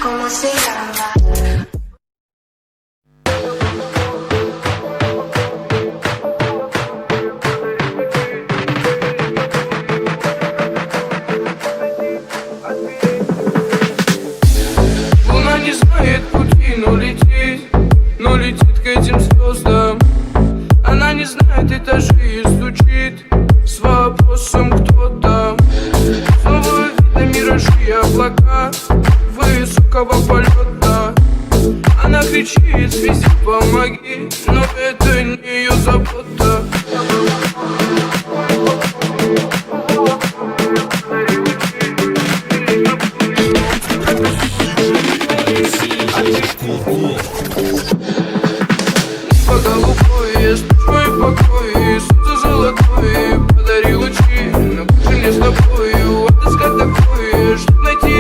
¿Cómo se llama? Луна не знает пути, но летит к этим звездам. Она не знает этажи и стучит с вопросом, кто там. Снова видно миражи и облака высокого полета. Она кричит: связи, помоги, но это не ее забота. Небо голубое, спой покой, солнце золотое, подари лучи. На кухне мне с тобою отыскать такое, чтоб найти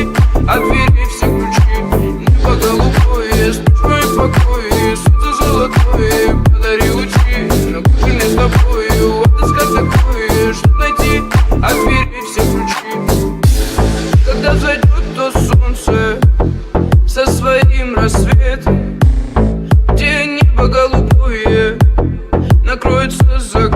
от дверей все ключи. Небо голубое, спой покой, солнце золотое, подари лучи. На кухне мне с тобою отыскать такое, чтоб найти от дверей все ключи. Когда зайдет то солнце со своим рассветом, где небо голубое накроется за